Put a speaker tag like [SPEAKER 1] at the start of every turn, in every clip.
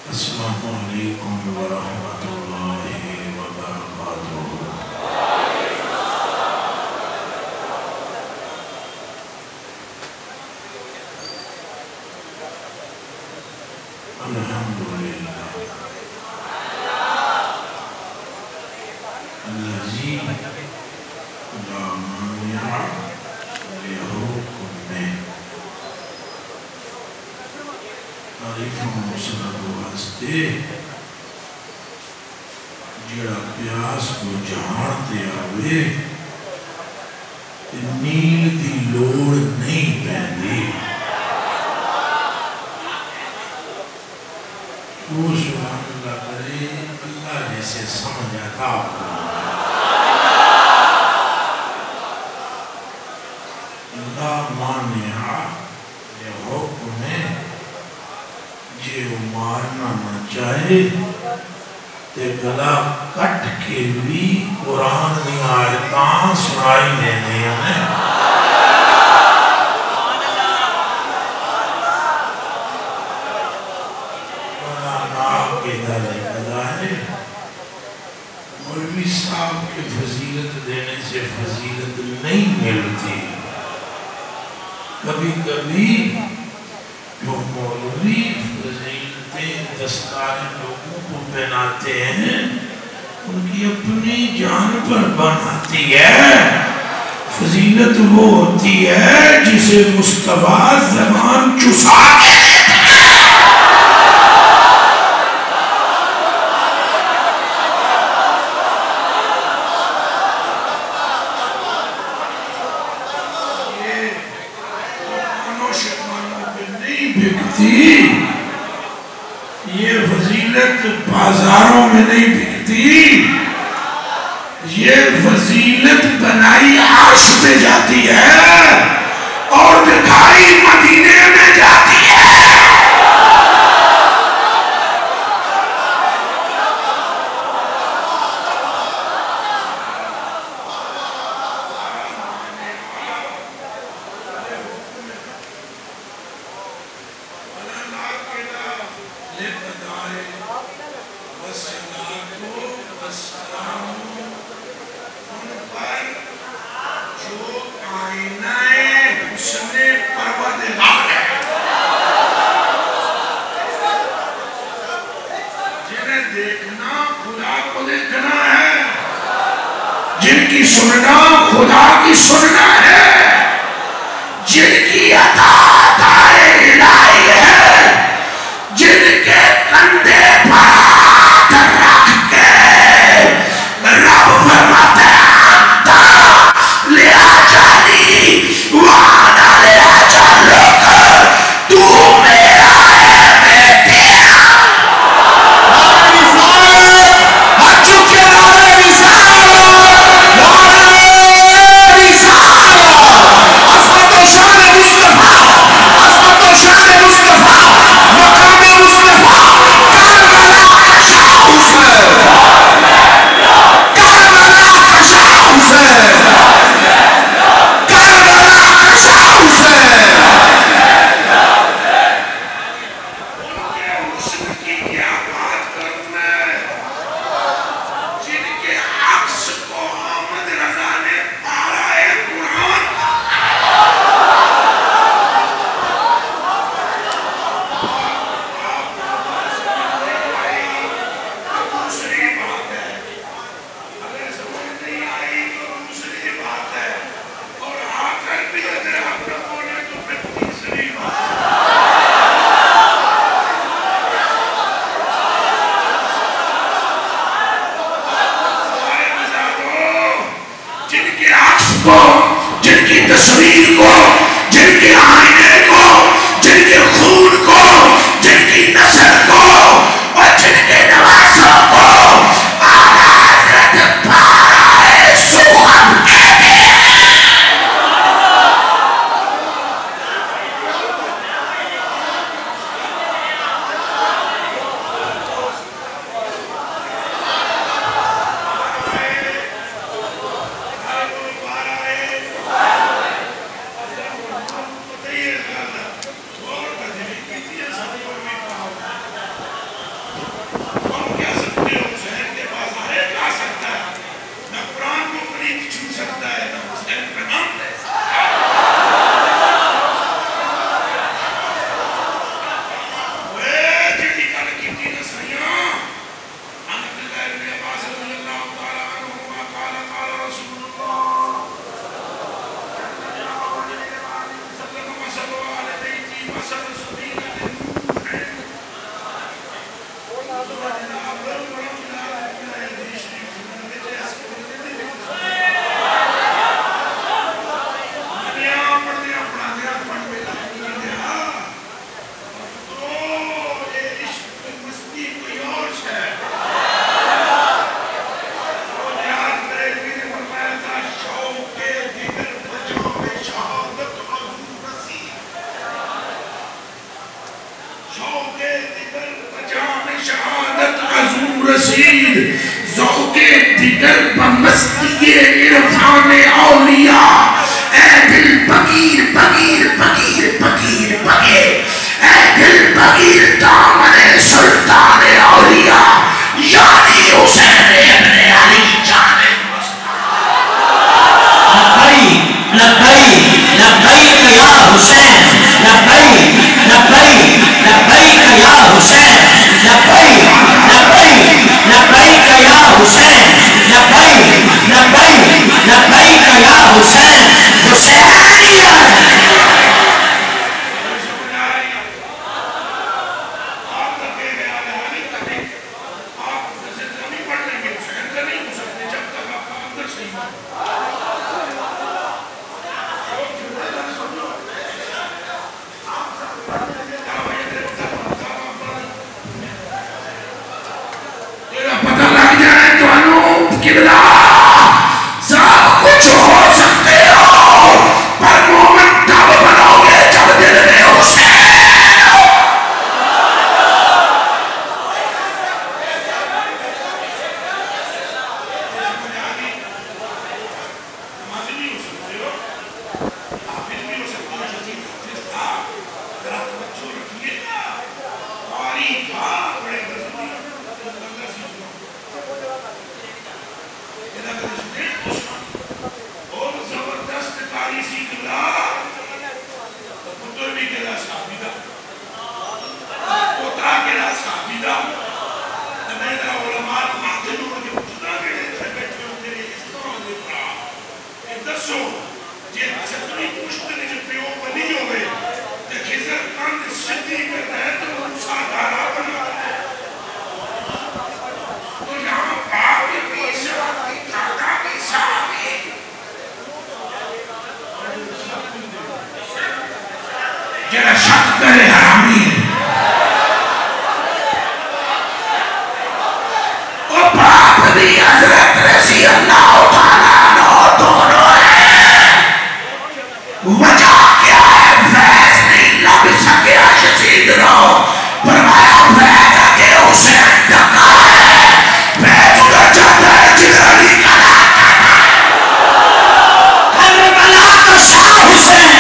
[SPEAKER 1] السلام علیکم ورحمۃ اللہ وبرکاتہ۔ الحمدللہ الذی لا مانع لحکمہ۔ تعریف و مسند واسطے جڑا پیاس کو جھاڑتے آوے نیل دی لوڑ نہیں پیندی۔ وہ سبحان اللہ کرے اللہ جیسے سمجھ آتا لا مانع لحکم جے وہ مارنا نہ چاہے تے گلا کٹ کے بھی قرآن دی آیتاں سنائی دینے ہیں۔ مولوی صاحب کے فضیلت دینے سے فضیلت نہیں ملتی۔ کبھی کبھی جو مولوی فضیلتیں دستار لوگوں کو پہناتے ہیں ان کی اپنی جان پر بناتی ہے۔ فضیلت وہ ہوتی ہے جسے مصطفیٰ زبان چسا یہ فضیلت بازاروں میں نہیں بکتی، یہ فضیلت بنائی عرش پہ جاتی ہے اور دکھائی مدینے میں جاتی ہے۔ جن کی سننا خدا کی سننا ہے، جن کی عطا الہی ہے، جن کے کندھے پر ہاتھ رکھ کے کی تصویر کو، جن کے آئینے کو، جن کے خون کو، جن کی نسل کو اور جن کے نواسوں کو اعلیٰ حضرت پارہ سخن کہتے ہیں۔ ذوق دیگر بمستی عرفان اولیاء، اے دل بغیر بغیر بغیر بغیر بغیر، اے دل بغیر دامن سلطان اولیاء یعنی حسین ابن علی جان
[SPEAKER 2] لبیک لبیک لبیک یا حسین، لبیک لبیک لبیک یا حسین، لبیک لبیک لبیک یا حسین، لبیک لبیک لبیک یا حسین، حسینیت۔
[SPEAKER 1] پتہ لگ جائے تو انوپ قبلہ سب کچھ ہو سکتے ہو، پر مومن تب بنو گے جب دل میں حسین ہو۔ جرا شک کرے حرامی او باپ بھی حضرت رضی اللہ تعالیٰ عنہ دونوں ہیں، وجہ کیا ہے؟ فیض نہیں لب سکیا یزید رو، فرمایا فیض آگے حسین ڈکا ہے، فیض ادھر جاتا ہے جدھر علی کا لاتا ہے۔
[SPEAKER 2] کربلا کا شاہ حسین،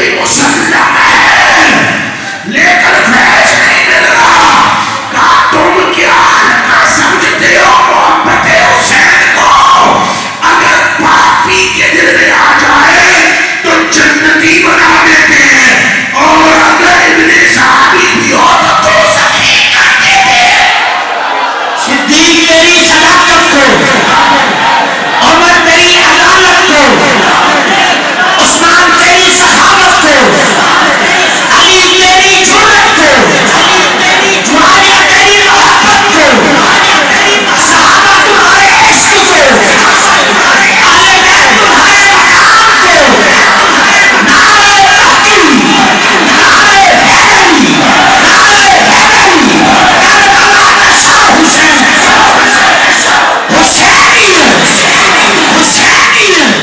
[SPEAKER 1] بھی مسلم ہے لیکن فیض نہیں مل رہا. کہا تم کیا ہلکا سمجھتے ہو محبت حسین کو؟ اگر پاپی کے دل میں آ جائے تو جنتی بنا دیتے ہیں، اور اگر ابن صحابی بھی ہو تو تو سخی کر دیتے ہیں.
[SPEAKER 2] صدیق تیری صداقت کو، عمر تیری عدالت کو، عثمان تیری صحابت کو، علی تیری جرأت کو، معاویہ تیری محبت کو، صحابہ تمہارے عشق کو، اہل بیت تمہارے مقام کو. نعرہ تحقیق، نعرہ حیدری، نعرہ حیدری، کربلا کا شاہ حسین، حسینیت، حسینیت.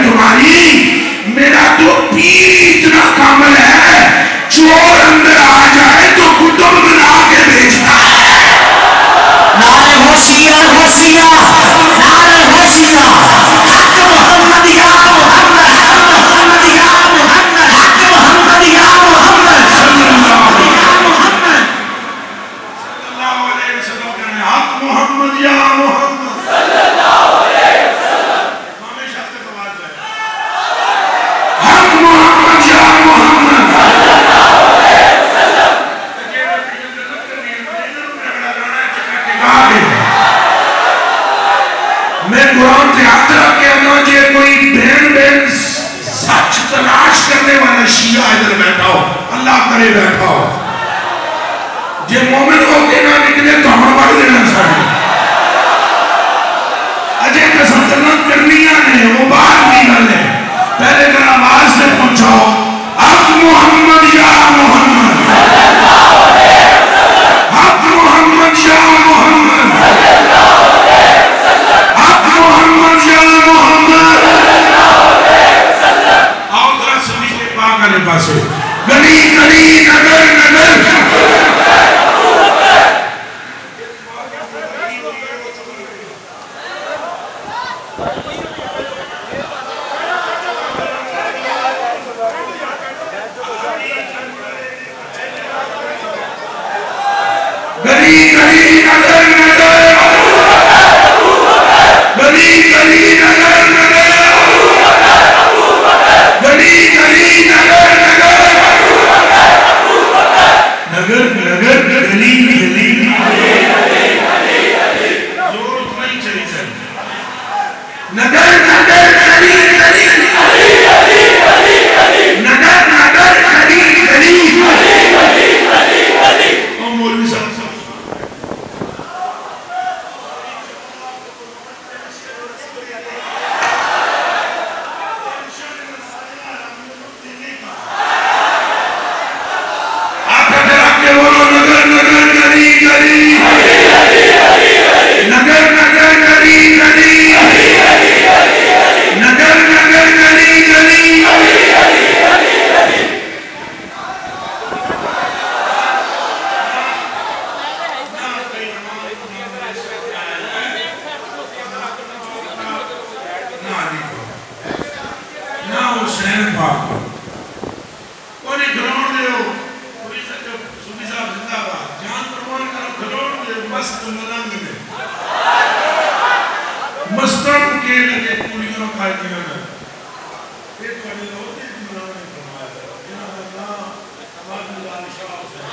[SPEAKER 1] تمہاری میرا تو پیر اتنا کامل ہے، چور اندر آ جائے تو کتب بنا کے بیچتا ہے.
[SPEAKER 2] نعرہ غوثیہ، غوثیہ، نعرہ غوثیہ، حق محمد یا محمد، حق محمد یا محمد، حق محمد یا محمد،
[SPEAKER 1] صلی اللہ علیہ
[SPEAKER 2] یا محمد.
[SPEAKER 1] وسلم. حق محمد یا محمد. حق محمد یا محمد. میں قرآن تیاترہ کے اندر جے کوئی بین بین سچ تلاش کرنے والا شیعہ ادھر بیٹھا ہو، اللہ کرے بیٹھا ہو، جے مومن ہو کے نہ نکلے تو ہم بڑھ دینا سارے اجے کا سلطنت کرنیاں نے وہ بات نہیں کرنے. پہلے کر آواز سے پہنچاؤ حق محمد یا محمد، حق محمد یا محمد، حق محمد یا محمد. آؤ ذرا سبھی کے پاک آنے پاسے. گلی گلی نگر نگر گلی گلی نگر نگر گلی گلی نگر نگر گلی گلی نگر نگر نگر نگر گلی گلی زور نہیں چاہیے. نگر نگر گلی گلی نگر نگر گلی گلی. اور مولوی صاحب مستن کے لگے پولیوں کھائی دیا نا ایک بڑی ہوتی دنیا نے فرمایا جنہاں اللہ آباد اللہ شاہ حسین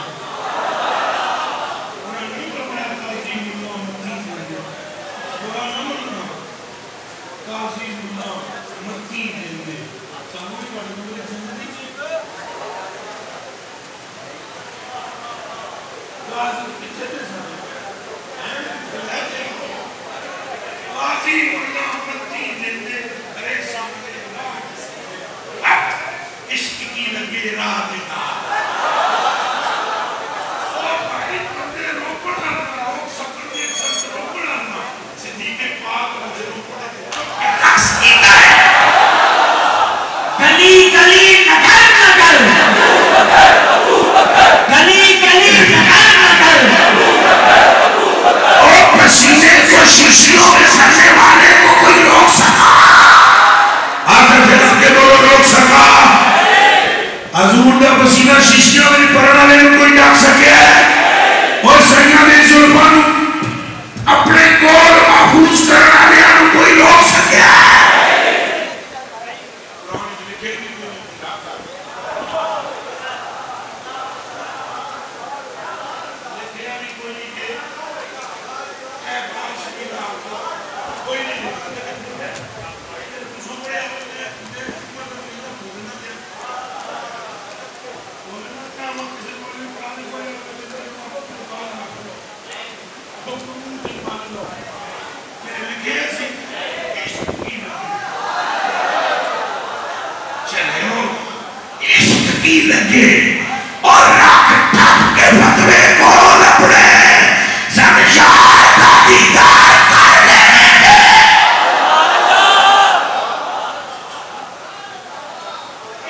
[SPEAKER 1] انہوں نے فرمایا قاضی اللہ مدین دیں دعا نمرنا قاضی اللہ مدین دیں سامنے بڑی مجھے زندگی چاہتا قاضی پیچھے دے سامنے دیتا بھائی بندے روکنا روک سکتے روکنا صدیق پاک مجھے روکنے رقص کیتا ہے
[SPEAKER 2] گلی گلی نگر نگر گلی گلی نگر نگر
[SPEAKER 1] اور پسینے کو شیشیوں میں کرنے والے کو کوئی روک سکا آخر جناب کے بولو روک سکا حضور نے پسینہ شیشیوں میں پڑھنا لینے کوئی ڈاک سکے اور سیاں نے ظلمان اپنے کول محفوظ کرنا لینے کوئی روک سکے لگے اور راک ٹھپ کے فتوے کو لپڑے زمشار کا دیدار کر لینے دے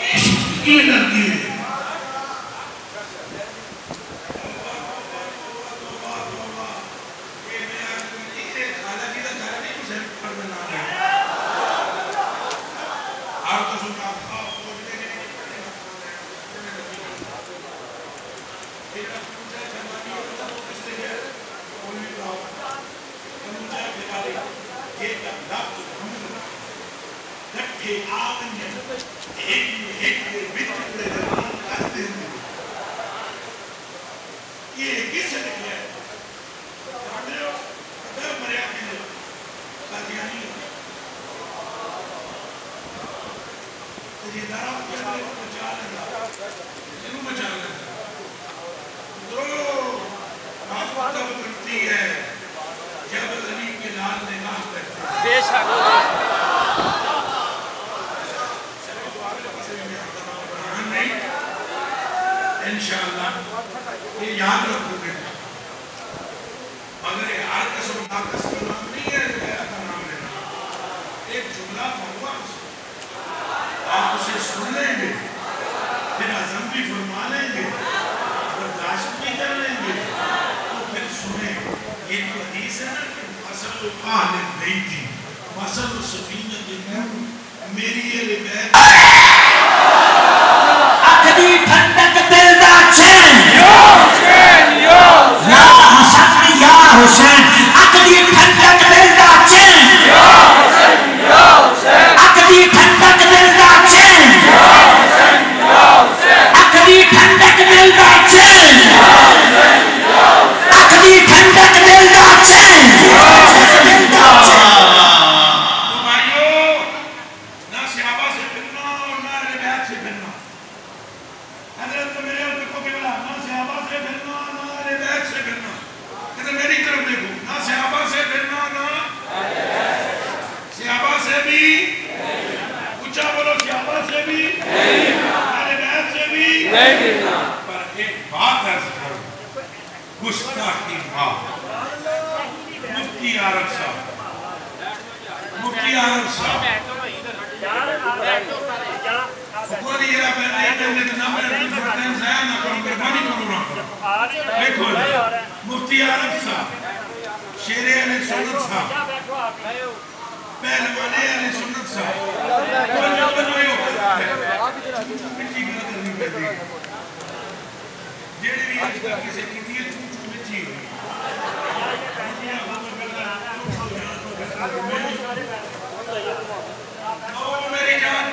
[SPEAKER 1] عشق کی لگی انشاءاللہ یہ یاد رکھو گے مگر ہر قسم ناقص کا نام نہیں ہے غیر کا نام لینا ایک جملہ پڑھوا آپ اسے سن لیں گے پھر عزم بھی فرما لیں گے برداشت بھی کر لیں گے تو پھر سنیں یہ جو حدیث ہے نا کہ مثل آل بیتی مثل سفینۃ نوح میری یہ بیت
[SPEAKER 2] اکھدی ٹھنڈک دل دا چین یا حسن یا حسین اکھدی ٹھنڈک دل دا چین اکھدی ٹھنڈک دل دا چین اکھدی ٹھنڈک دل دا چین اکھدی ٹھنڈک دل دا چین
[SPEAKER 1] پر ایک بات عرض کروں گستاخی بات مفتی عرب صاحب کوئی یہ رہا پہلے اتنا میں فرقین ضائع نہ کروں مہربانی کروں نہ کروں دیکھو مفتی عرب صاحب شیر اہل سنت صاحب پہلوان اہل سنت صاحب کوئی جو بنوئی ہوتا ہے مٹی گل کرنی پہتی ہے جیڑی بھی آج کل کسی کیتی ہے چون چون مچی ہوئی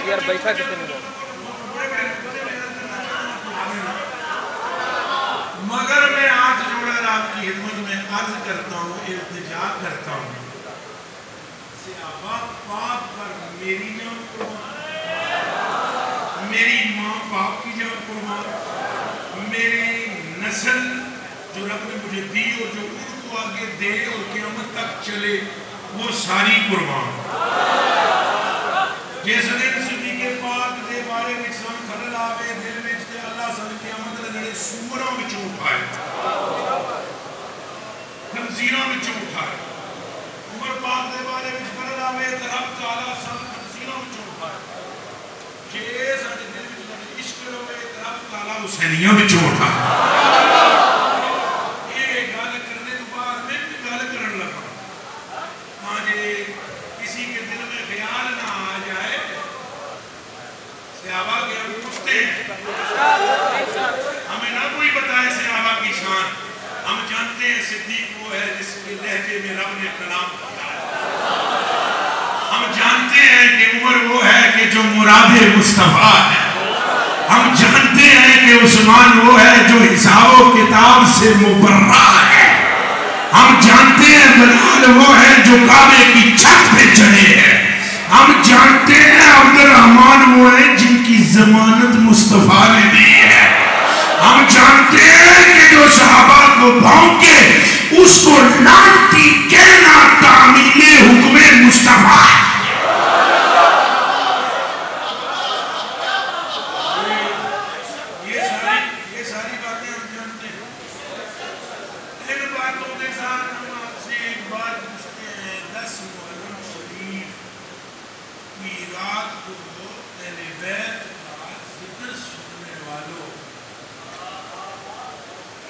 [SPEAKER 3] یار بیٹھا کتنے میں
[SPEAKER 1] مگر میں آج جوڑا آپ کی خدمت میں عرض کرتا ہوں التجا کرتا ہوں صحابہ پاک پر میری جان قربان میری ماں باپ کی جان قربان میری نسل جو رب نے مجھے دی اور جو ان کو آگے دے اور قیامت تک چلے وہ ساری قربان جیسا دن صدیق پاک دے بارے میں سان خلل آوے دل میں اجتعال وچوں اٹھائے خنزیراں وچوں اٹھائے عمر پاک دے بارے وچ فرض آوے تے رب تعالیٰ سب خنزیراں وچوں اٹھائے جے ساڈے دل وچ عشق ہوے تے رب تعالیٰ حسینیاں وچوں اٹھائے یہ گل کرنے تو بعد میں بھی گل کرن لگا ہاں جے کسی کے دل میں خیال نہ آ جائے صحابہ کے ہم پوچھتے ہیں ہمیں نہ کوئی بتائے صحابہ کی شان ہم جانتے ہیں صدیق وہ ہے جس کے لہجے میں رب نے کلام بتایا ہم جانتے ہیں کہ عمر وہ ہے کہ جو مراد مصطفیٰ ہے ہم جانتے ہیں کہ عثمان وہ ہے جو حساب و کتاب سے مبرہ ہے ہم جانتے ہیں بلال وہ ہے جو کعبے کی چھت پہ چڑھے ہیں ہم جانتے ہیں عبد الرحمن وہ ہے جن کی ضمانت مصطفیٰ نے دی ہے ہم جانتے ہیں کہ جو صحابہ کو بھونکے اس کو لانتی کہنا تعمیل حکم مصطفیٰ ہے یہ ساری باتیں ہم جانتے ہیں ان باتوں کے ساتھ ہم آپ سے ایک بات پوچھتے ہیں 10 محرم شریف کی رات کو اہل بیت کا ذکر سننے والوں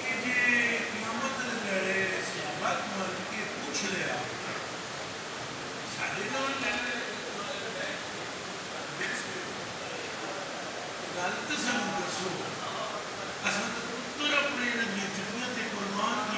[SPEAKER 1] یہ جے قیامت لگے صحبت مر کے پوچھ لیا سارے نال لگے غلط سن دسو اساں تے پتر اپنے نبی جنت تے قربان کی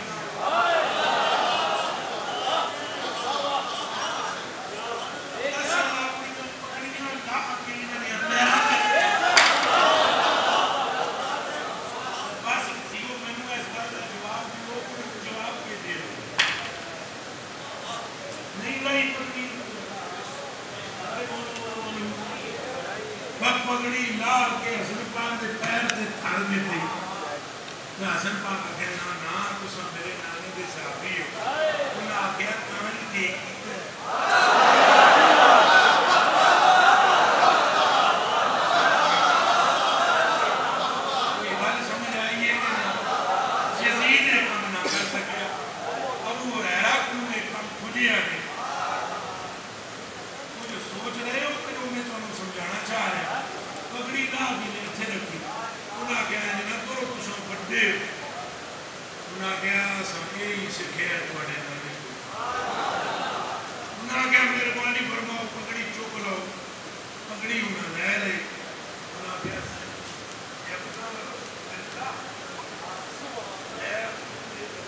[SPEAKER 1] پگڑی لال کے حسن پاک دے پیر دے تھر میں تھی تو حسن پاک کہنا نا تسا میرے نانے دے صحابی ہو انہاں آگیا تاں ہی دیکھ کیتے کوئی بات سمجھ آئی ہے کہ یزید نے کام نہ کر سکیا ابو ہریرہ کو نے کام کھجیا نہیں مجھے سوچ رہے ہو کہ میں تمہیں سمجھانا چاہ رہا ہوں پگڑی لا بھی نے اتھے رکھی انہاں کہا جنہ کرو تساں بڑے انہاں کہا ساکے ہی سکھے ہے تواڈے نال انہاں کہا مہربانی فرماؤ پگڑی چوک لو پگڑی انہاں لے لئی انہاں کہا یہ بتا اللہ اے بچے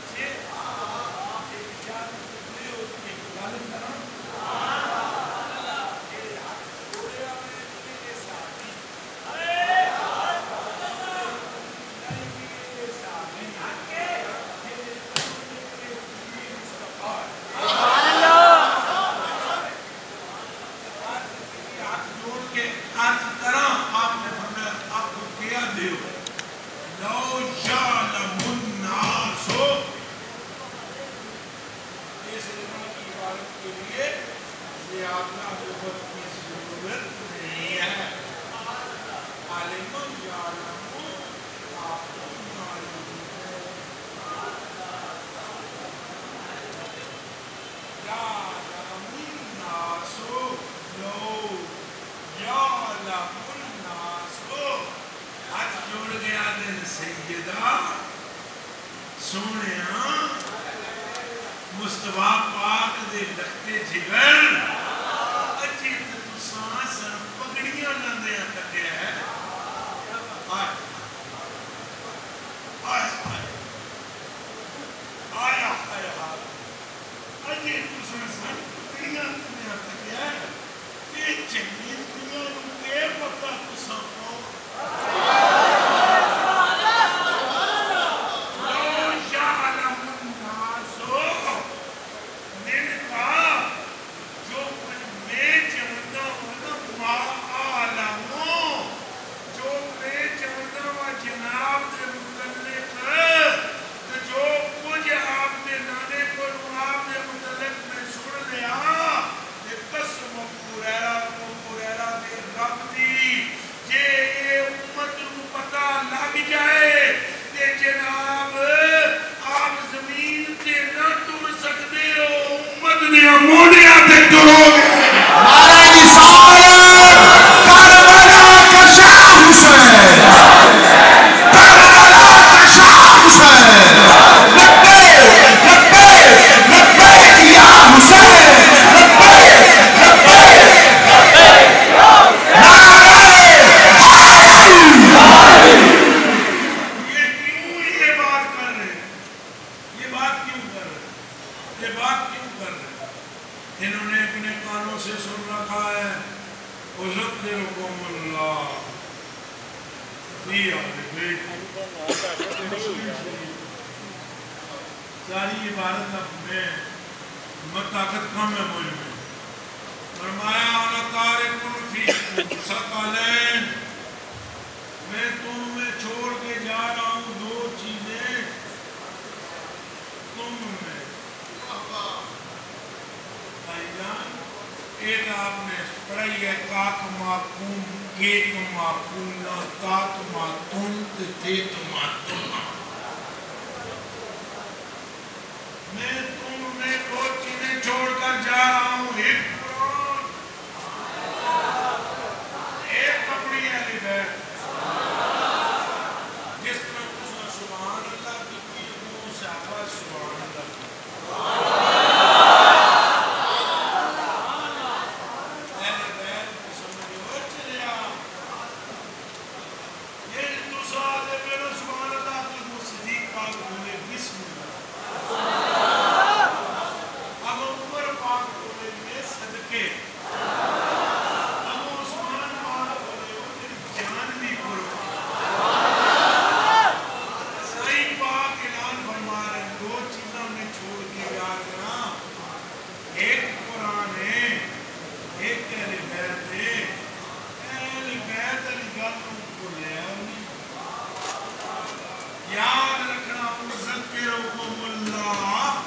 [SPEAKER 1] مصطفیٰ پاک دے لگتے جگر اچھی تو سانس پگڑیاں لندیاں کٹے ہے آیا اچھی تو سانس پگڑیاں لندیاں کٹے ہے یہ چنگی دنیا کے پتہ تو سانپو جو دیا موڑیاں تے ٹرو گئے
[SPEAKER 2] نعرہ رسالت کربلا کا شاہ حسین کربلا کا شاہ حسین لبیک لبیک لبیک یا حسین لبیک لبیک نعرہ
[SPEAKER 1] یہ کیوں یہ بات کر رہے ہیں؟ یہ بات کیوں کر رہے ہیں؟ یہ بات کیوں کر رہے ہیں؟ انہوں نے اپنے کانوں سے سن رکھا ہے اُذکرکم اللہ فی آل بیت ساری عبارت اب میں طاقت کم ہے مجھ میں فرمایا انا تارک فیکم ثقلین میں تم میں چھوڑ کے جا رہا ہوں دو چیزیں تم میں بھائی جان ایک آپ نے پڑھائی ہے کاک ماکون کیک ماکونا تات ماتون تیت ماتونا میں تم میں دو چیزیں چھوڑ کر جا رہا ہوں ایک قرآن ایک پکڑی علی بیت جس طرح اس نے سبحان اللہ کی وہ صحابہ سبحان اللہ کی اہل بیت کی سمجھو چلیا یہ تو ساتھ میرے سبحان اللہ کی وہ صدیق پاک بولے بسم اللہ اب عمر پاک بولے میں صدقے اب عثمان پاک بولے وہ تیری جان بھی قربان سائی پاک اعلان فرما رہے ہیں دو چیزوں میں چھوڑ کے یاد رہا ایک قرآن ہے ایک اہل بیت ہے اہل بیت علی گلوں کو لے آنی یاد رکھنا اذکرکم اللہ